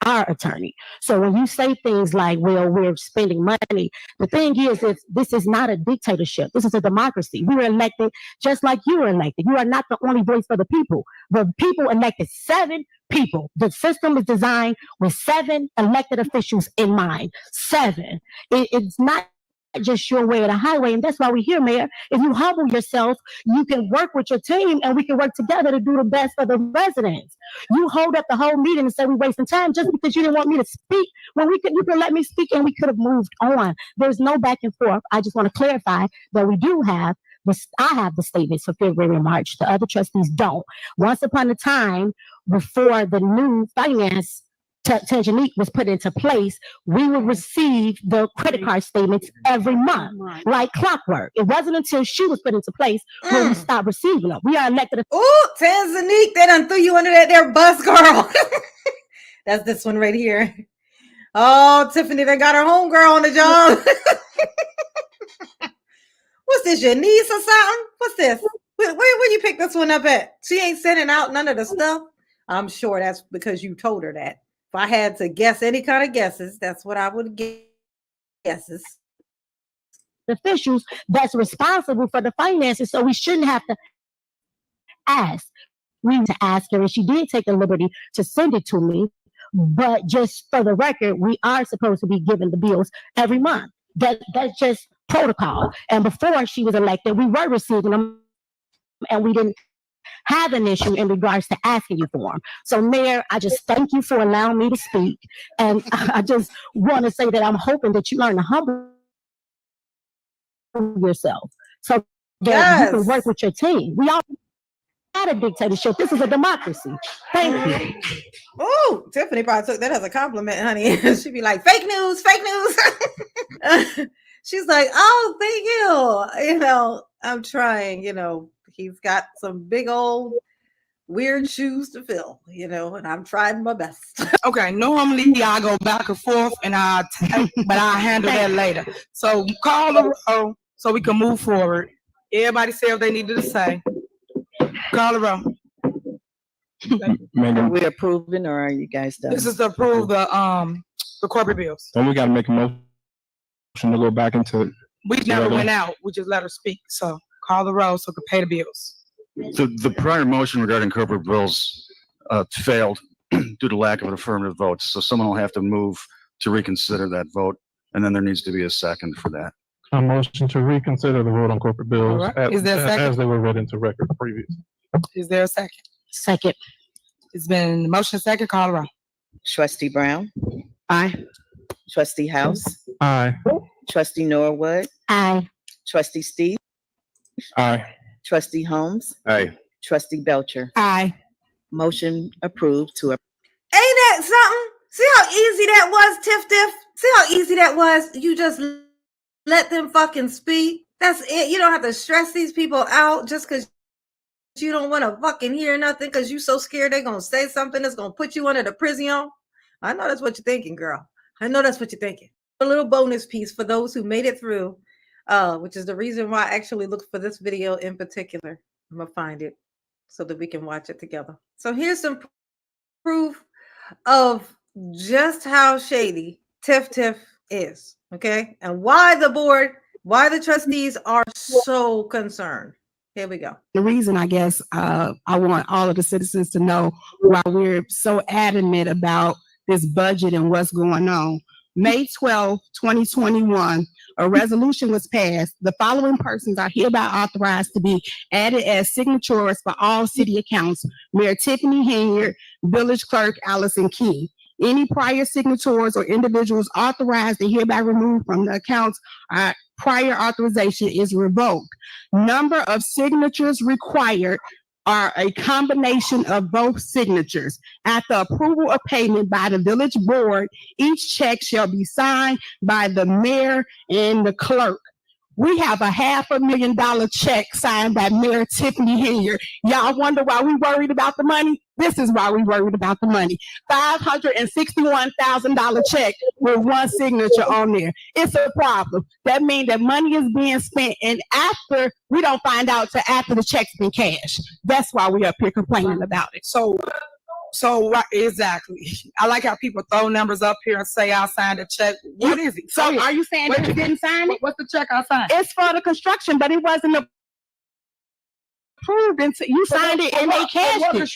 our attorney. So when you say things like, well, we're spending money, the thing is this is not a dictatorship. This is a democracy. We were elected just like you were elected. You are not the only voice for the people. The people elected 7 people. The system is designed with 7 elected officials in mind. 7. It's not just your way or the highway. And that's why we're here, Mayor. If you humble yourself, you can work with your team and we can work together to do the best for the residents. You hold up the whole meeting and say we're wasting time just because you didn't want me to speak when you could let me speak and we could have moved on. There's no back and forth. I just want to clarify that we do have I have the statements for February and March. The other trustees don't. Once upon a time, before the new finance Tanjanique was put into place, we would receive the credit card statements every month, like clockwork. It wasn't until she was put into place when we stopped receiving them. We are elected. Ooh, Tanzanique, they done threw you under that there bus, girl. That's this one right here. Oh, Tiffany, they got her homegirl on the job. What's this, your niece or something? What's this? Where you pick this one up at? She ain't sending out none of the stuff. I'm sure that's because you told her that. If I had to guess any kind of guesses, that's what I would guesses. Officials that's responsible for the finances, so we shouldn't have to ask. We need to ask her, and she did take the liberty to send it to me. But just for the record, we are supposed to be given the bills every month. That's just protocol. And before she was elected, we were receiving them, and we didn't have an issue in regards to asking you for them. So, Mayor, I just thank you for allowing me to speak, and I just want to say that I'm hoping that you learn to humble yourself so that you can work with your team. We all not a dictatorship. This is a democracy. Thank you. Oh, Tiffany probably took that as a compliment, honey. She'd be like, fake news, fake news. She's like, oh, thank you. You know, I'm trying, you know, he's got some big old weird shoes to fill, you know, and I'm trying my best. Okay, normally I go back and forth and but I'll handle that later. So call the roll so we can move forward. Everybody say what they needed to say. Call the roll. Are we approving or are you guys done? This is to approve the corporate bills. Then we gotta make a motion to go back into. We never went out. We just let her speak. So call the roll so we can pay the bills. So the prior motion regarding corporate bills failed due to lack of an affirmative vote. So someone will have to move to reconsider that vote, and then there needs to be a second for that. A motion to reconsider the vote on corporate bills All right. Is there a second? as they were read into record previously. Is there a second? Second. It's been motion second. Call the roll. Trustee Brown, Aye. Trustee House, Aye. Trustee Norwood, Aye. Trustee Steve, Aye. Trustee Holmes, Aye. Trustee Belcher. Aye. Motion approved to Ain't that something? See how easy that was, Tiff? See how easy that was? You just let them fucking speak. That's it. You don't have to stress these people out just because you don't want to fucking hear nothing because you so scared they're going to say something that's going to put you under the prison. I know that's what you're thinking, girl. I know that's what you're thinking. A little bonus piece for those who made it through, which is the reason why I actually looked for this video in particular. I'm going to find it so that we can watch it together. So here's some proof of just how shady Tiff is, okay? And why the board, why the trustees are so concerned. Here we go. The reason, I guess, I want all of the citizens to know why we're so adamant about this budget and what's going on. May 12, 2021, a resolution was passed. The following persons are hereby authorized to be added as signatories for all city accounts: Mayor Tiffany Henyard, Village Clerk Allison Key. Any prior signatories or individuals authorized and hereby removed from the accounts, prior authorization is revoked. Number of signatures required are a combination of both signatures. After approval of payment by the village board, each check shall be signed by the mayor and the clerk. We have a $500,000 check signed by Mayor Tiffany Henyard. Y'all wonder why we worried about the money? This is why we worried about the money. $561,000 check with one signature on there. It's a problem. That means that money is being spent, and after we don't find out till after the check's been cashed. That's why we up here complaining about it. So right, exactly. I like how people throw numbers up here and say I signed a check. What is it? So are you saying that you didn't sign it? What's the check I signed? It's for the construction, but it wasn't approved until you signed it and they cashed it.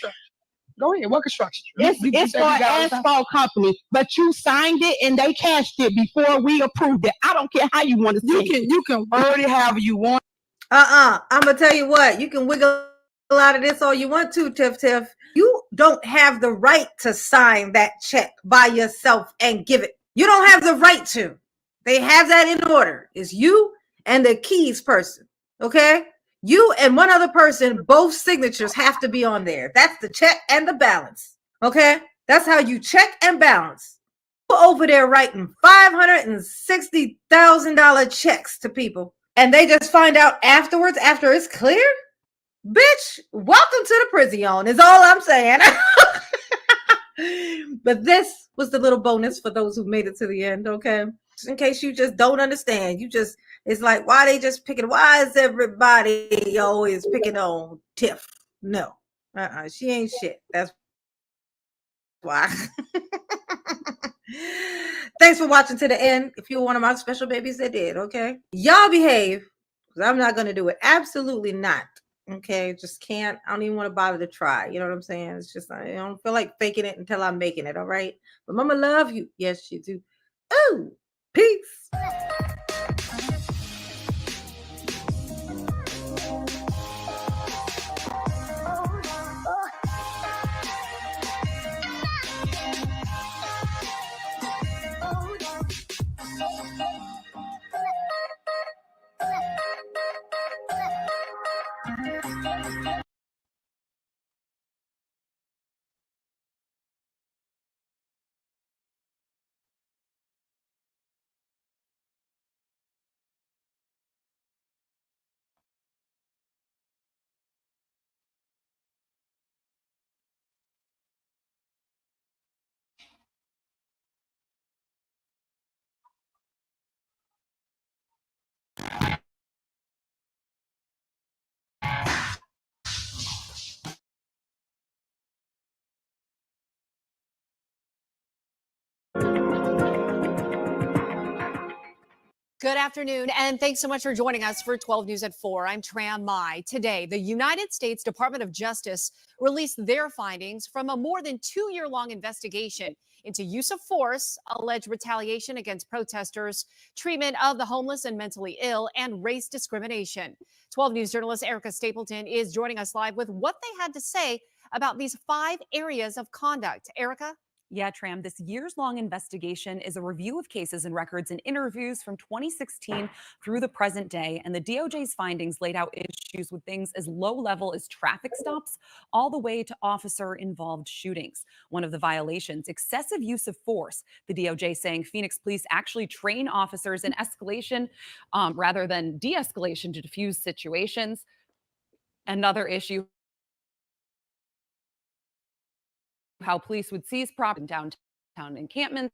Go ahead. What construction? It's for an asphalt company, but you signed it and they cashed it before we approved it. I don't care how you want to say it. You can word it however you want. I'm gonna tell you what, you can wiggle out of this all you want to, Tiff. You don't have the right to sign that check by yourself and give it. You don't have the right to. They have that in order. It's you and the keys person. Okay? You and one other person, both signatures have to be on there. That's the check and the balance. Okay? That's how you check and balance. You're over there writing $560,000 checks to people, and they just find out afterwards, after it's clear? Bitch, welcome to the prison, is all I'm saying. But this was the little bonus for those who made it to the end, okay? Just in case you just don't understand. It's like, why they just picking, why is everybody always picking on Tiff? No, she ain't shit. That's why. Thanks for watching to the end. If you're one of my special babies that did, okay? Y'all behave, because I'm not going to do it. Absolutely not. Okay? Just can't. I don't even want to bother to try. You know what I'm saying? It's just, I don't feel like faking it until I'm making it, all right? But mama love you. Yes, she do. Ooh, peace. Good afternoon, and thanks so much for joining us for 12 News at 4. I'm Tram Mai. Today, the United States Department of Justice released their findings from a more than 2-year-long investigation into use of force, alleged retaliation against protesters, treatment of the homeless and mentally ill, and race discrimination. 12 News journalist Erica Stapleton is joining us live with what they had to say about these 5 areas of conduct. Erica? Yeah, Tram, this years-long investigation is a review of cases and records and interviews from 2016 through the present day, and the DOJ's findings laid out issues with things as low-level as traffic stops all the way to officer-involved shootings. One of the violations, excessive use of force, the DOJ saying Phoenix police actually train officers in escalation rather than de-escalation to diffuse situations. Another issue, how police would seize property in downtown encampments.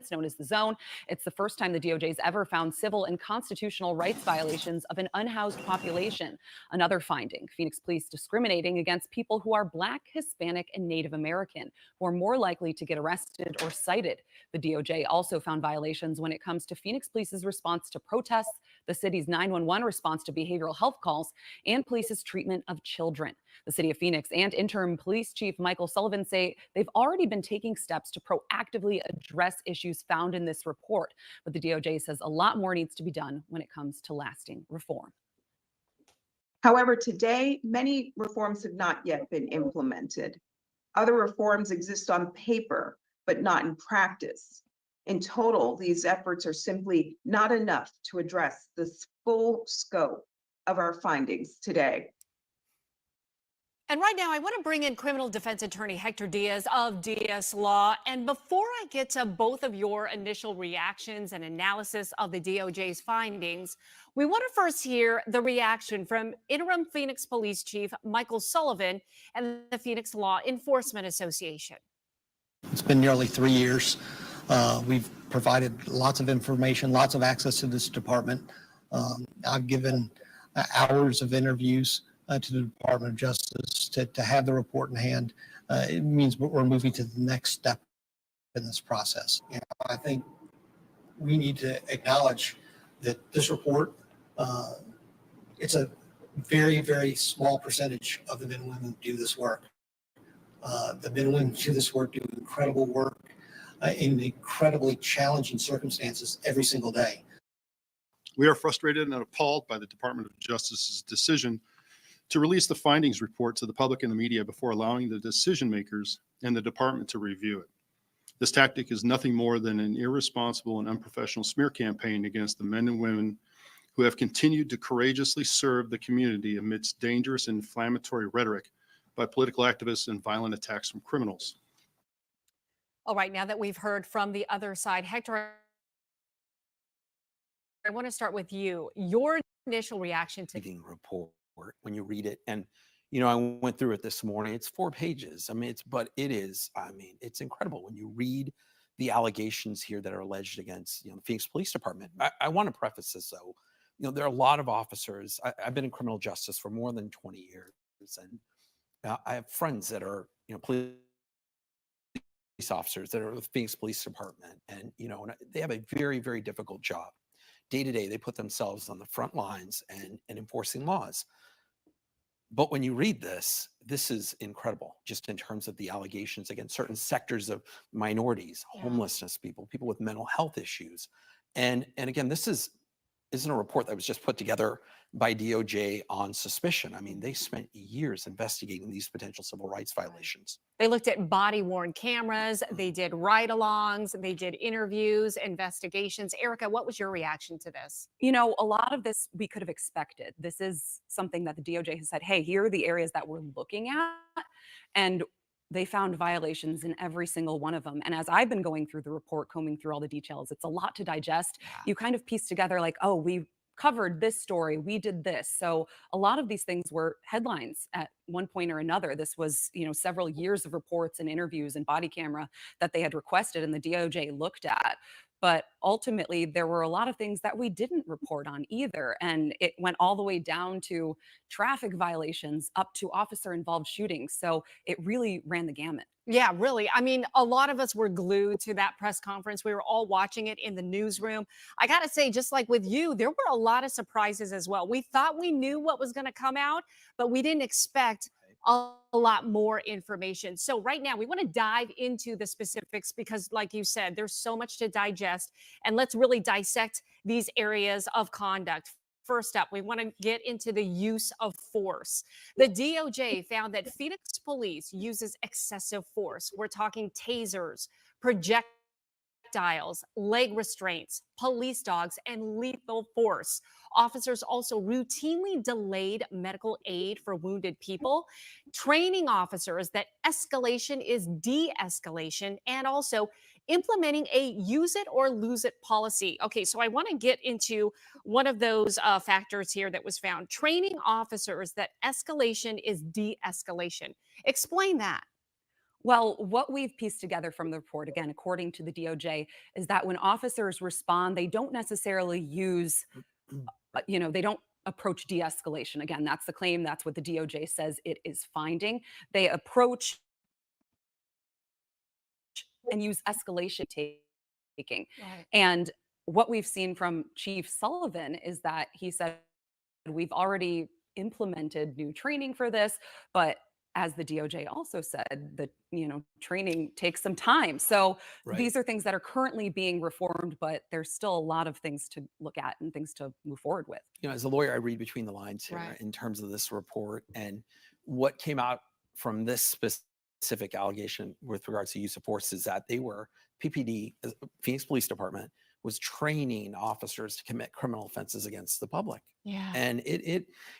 It's known as the zone. It's the first time the DOJ's ever found civil and constitutional rights violations of an unhoused population. Another finding, Phoenix police discriminating against people who are Black, Hispanic, and Native American, who are more likely to get arrested or cited. The DOJ also found violations when it comes to Phoenix police's response to protests, the city's 911 response to behavioral health calls, and police's treatment of children. The city of Phoenix and interim police chief Michael Sullivan say they've already been taking steps to proactively address issues found in this report. But the DOJ says a lot more needs to be done when it comes to lasting reform. However, today, many reforms have not yet been implemented. Other reforms exist on paper, but not in practice. In total, these efforts are simply not enough to address the full scope of our findings today. And right now, I want to bring in criminal defense attorney Hector Diaz of DS Law. And before I get to both of your initial reactions and analysis of the DOJ's findings, we want to first hear the reaction from interim Phoenix Police Chief Michael Sullivan and the Phoenix Law Enforcement Association. It's been nearly 3 years. We've provided lots of information, lots of access to this department. I've given hours of interviews to the Department of Justice to have the report in hand. It means we're moving to the next step in this process. You know, I think we need to acknowledge that this report, it's a very, very small percentage of the men and women who do this work. The men and women who do this work do incredible work in incredibly challenging circumstances every single day. We are frustrated and appalled by the Department of Justice's decision to release the findings report to the public and the media before allowing the decision makers and the department to review it. This tactic is nothing more than an irresponsible and unprofessional smear campaign against the men and women who have continued to courageously serve the community amidst dangerous and inflammatory rhetoric by political activists and violent attacks from criminals. All right, now that we've heard from the other side, Hector, I want to start with you. Your initial reaction to the report when you read it, and you know, I went through it this morning. It's 4 pages. I mean, it's incredible when you read the allegations here that are alleged against, you know, the Phoenix Police Department. I want to preface this though. You know, there are a lot of officers. I've been in criminal justice for more than 20 years, and I have friends that are, police officers that are with Phoenix Police Department, and and they have a very, very difficult job. Day to day, they put themselves on the front lines and enforcing laws. But when you read this, this is incredible, just in terms of the allegations against certain sectors of minorities, homelessness people, people with mental health issues. And again, this isn't a report that was just put together by DOJ on suspicion. I mean, they spent years investigating these potential civil rights violations. They looked at body-worn cameras, they did ride-alongs, they did interviews, investigations. Erica, what was your reaction to this? A lot of this we could have expected. This is something that the DOJ has said, hey, here are the areas that we're looking at. And they found violations in every single one of them. And as I've been going through the report, combing through all the details, it's a lot to digest. You kind of piece together like, oh, we covered this story, we did this. So a lot of these things were headlines at one point or another. This was, several years of reports and interviews and body camera that they had requested and the DOJ looked at. But ultimately, there were a lot of things that we didn't report on either. And it went all the way down to traffic violations up to officer involved shootings. So it really ran the gamut. Yeah, really. I mean, a lot of us were glued to that press conference. We were all watching it in the newsroom. I got to say, just like with you, there were a lot of surprises as well. We thought we knew what was going to come out, but we didn't expect a lot more information. So right now we want to dive into the specifics because like you said, there's so much to digest, and let's really dissect these areas of conduct. First up, we want to get into the use of force. The DOJ found that Phoenix police uses excessive force. We're talking tasers, projectiles, leg restraints, police dogs, and lethal force. Officers also routinely delayed medical aid for wounded people, training officers that escalation is de-escalation, and also implementing a use it or lose it policy. Okay, so I want to get into one of those factors here that was found. Training officers that escalation is de-escalation. Explain that. Well, what we've pieced together from the report, again, according to the DOJ, is that when officers respond, they don't necessarily use, they don't approach de-escalation. Again, that's the claim. That's what the DOJ says it is finding. They approach and use escalation taking. Right. And what we've seen from Chief Sullivan is that he said, we've already implemented new training for this, but as the DOJ also said, that training takes some time. So these are things that are currently being reformed, but there's still a lot of things to look at and things to move forward with. As a lawyer, I read between the lines here in terms of this report, and what came out from this specific allegation with regards to use of force is that they were PPD, Phoenix Police Department, was training officers to commit criminal offenses against the public. Yeah. And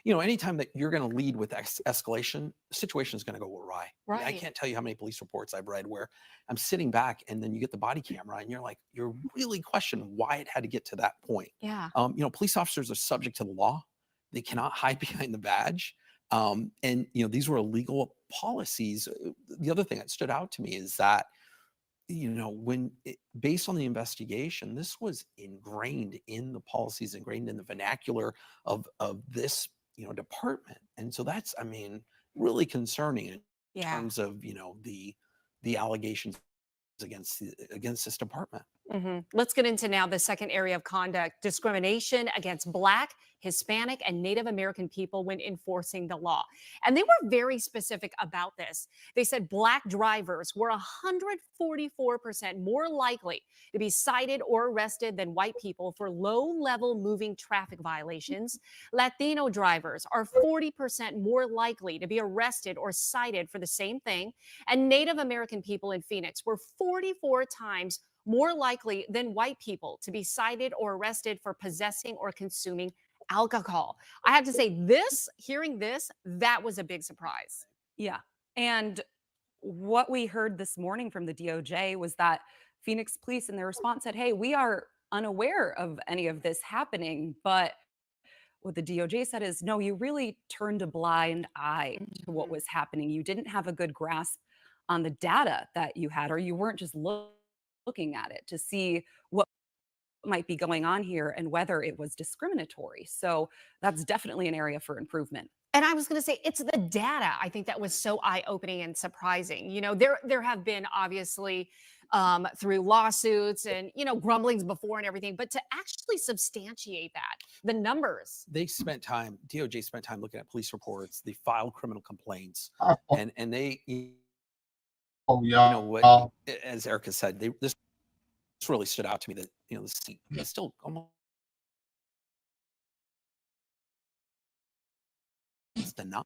anytime that you're going to lead with escalation, the situation is going to go awry. Right. I can't tell you how many police reports I've read where I'm sitting back and then you get the body camera and you're really questioning why it had to get to that point. Yeah. Police officers are subject to the law. They cannot hide behind the badge. And these were illegal policies. The other thing that stood out to me is that based on the investigation, this was ingrained in the policies, ingrained in the vernacular of this department, and so that's really concerning in terms of the allegations against this department. Let's get into now the second area of conduct: discrimination against Black, Hispanic, and Native American people when enforcing the law. And they were very specific about this. They said Black drivers were 144% more likely to be cited or arrested than white people for low-level moving traffic violations. Latino drivers are 40% more likely to be arrested or cited for the same thing. And Native American people in Phoenix were 44 times more likely than white people to be cited or arrested for possessing or consuming alcohol. I have to say, hearing this, that was a big surprise. Yeah. And what we heard this morning from the DOJ was that Phoenix police in their response said, hey, we are unaware of any of this happening. But what the DOJ said is, no, you really turned a blind eye to what was happening. You didn't have a good grasp on the data that you had, or you weren't just looking at it to see what might be going on here and whether it was discriminatory. So that's definitely an area for improvement. And I was going to say, it's the data, I think, that was so eye-opening and surprising. You know, there have been obviously through lawsuits and, you know, grumblings before and everything, but to actually substantiate that, the numbers. They spent time, DOJ spent time looking at police reports, they filed criminal complaints, and they, you know, what, as Erica said, this really stood out to me that, you know, the seat is still almost enough.